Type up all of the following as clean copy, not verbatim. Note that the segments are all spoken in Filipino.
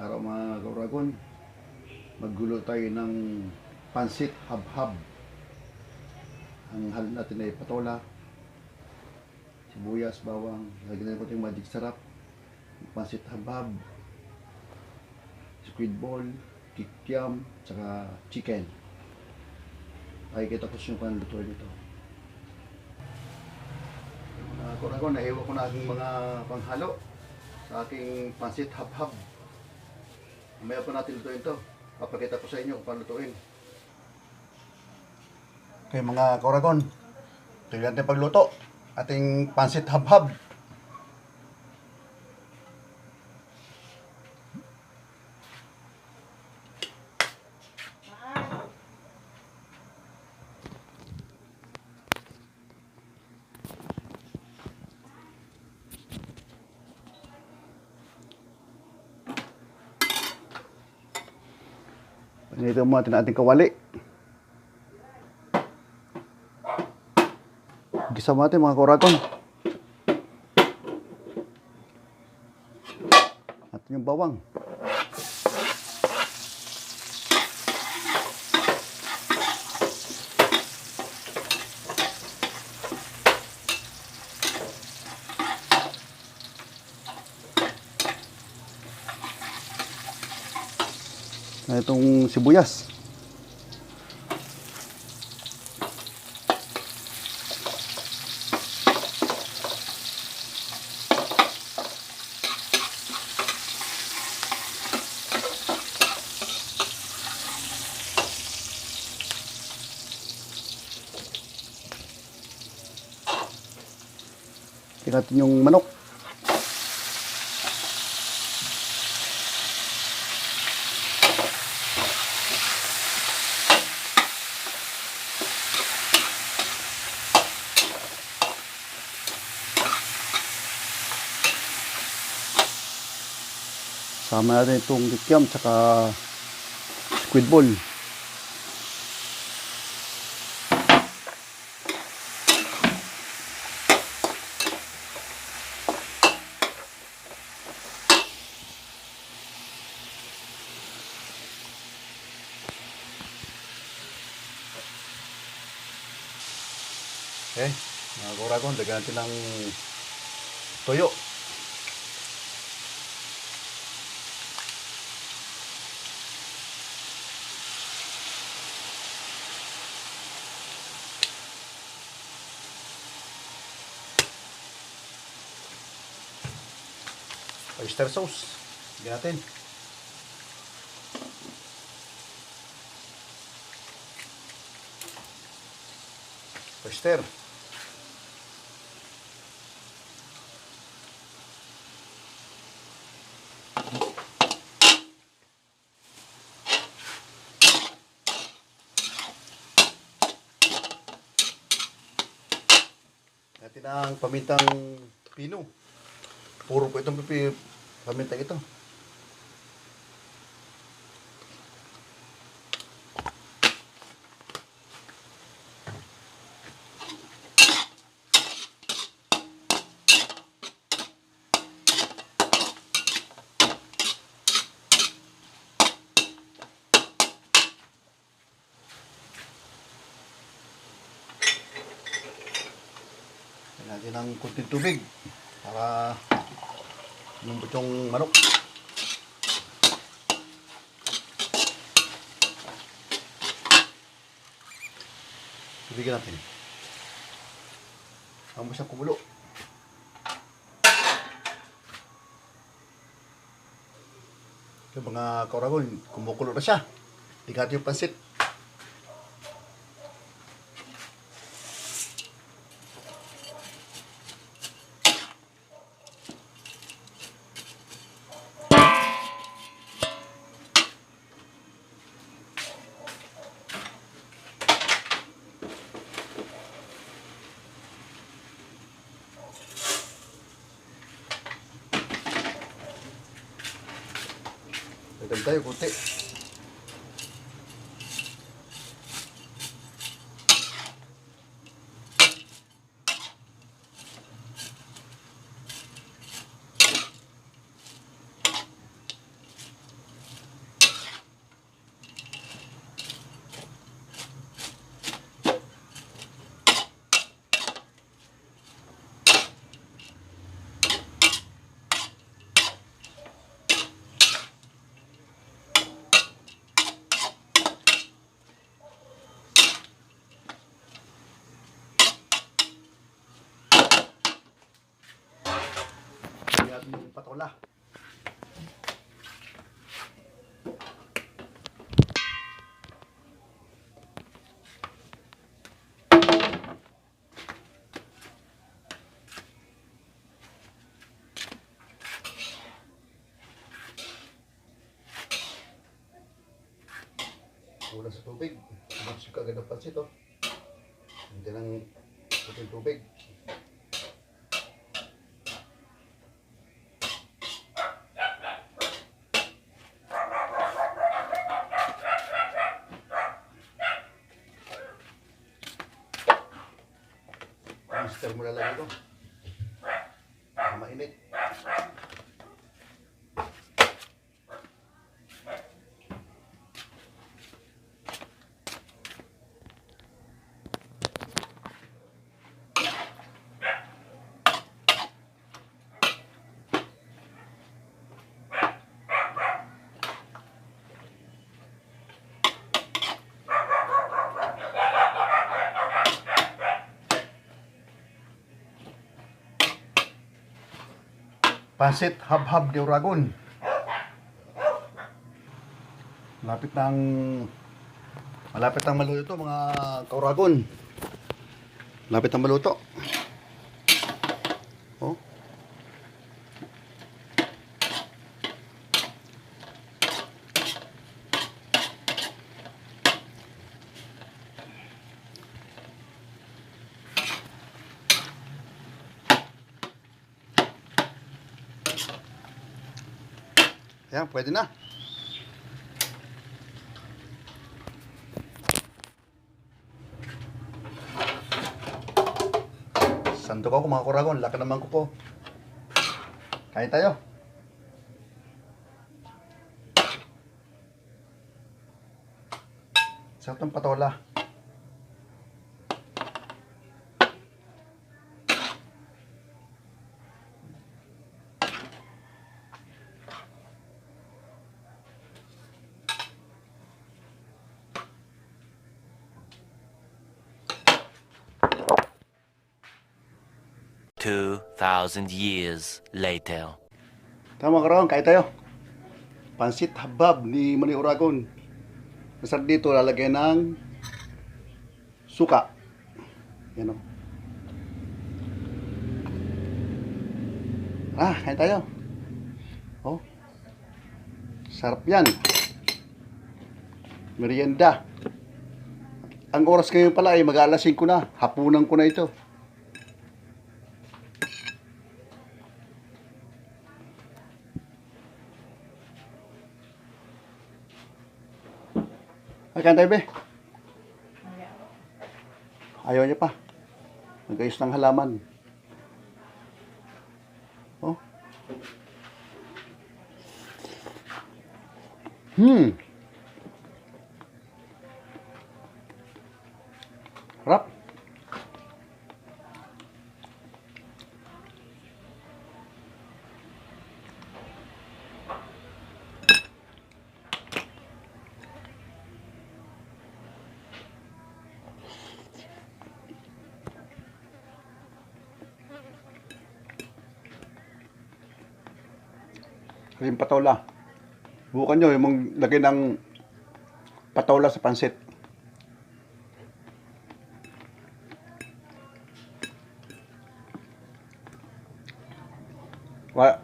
Araw mga kauragon, maggulo tayo ng pansit habhab. Ang halin natin ay patola, sibuyas, bawang, lagyan natin yung magic sarap, pansit habhab, squid ball, kikiam, tsaka chicken. Pakikita ko yung panlutuin nito. Mga kauragon, naiwan ko na aking mga panghalo sa aking pansit habhab. Mamaya po natin lutuin ito. Papakita ko sa inyo kung paano lutuin. Okay mga kauragon, ito yung ating pagluto. Ating pansit habhab. Ito mo natin ating kawali. Gisa mo natin mga kauragon. At yung bawang. Na itong sibuyas. Tingnan natin yung manok. Sama natin itong kikiam tsaka squid ball. Okay, mga kauragon, lagyan natin ng toyo. Oyster sauce. Lagyan natin. Oyster. Natin ang pamintang pino. Puro po itong pamintang ito. Natin ng kunting tubig para lumambot yung manok. Tubigan natin. Hanggang siyang kumulo. Yung mga kauragon, kumukulo na siya. Tingnan yung pansit. Lagyan tayo kunti. patola. Kulang sa tubig. Magsik agad ng pansit, oh. Hindi lang puting tubig. Mister mo lalagay ito. Mainit. Pansit Habhab de Uragon. Malapit nang maluto mga kauragon. Malapit nang maluto. Oh. Yan, pwede na. Santo ko mga kuragon, laki naman ko po. Kain tayo. Sarap ng patola. $2,000 later. Tama karon, kain tayo. Pansit Habhab ni Mani Uragon. Masarap dito, lalagyan ng suka. Yan o. Kain tayo. Oh. Sarap yan. Merienda. Ang oras ngayon pala ay mag-alas 5 na. Hapunan ko na ito. Kain tayo, be. Ayaw niya pa. Nag-ayos ng halaman. Oh. Harap. Yung patola. Bukan nyo, yung lagay ng patola sa pansit.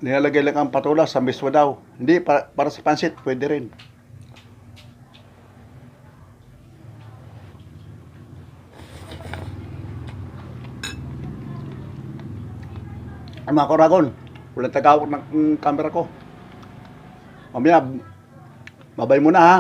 Nilalagay lang ang patola sa miswa daw. Hindi, para sa pansit, pwede rin. Ay mga kuragon, walang tagawag ng camera ko. Mamaya, babay muna ha.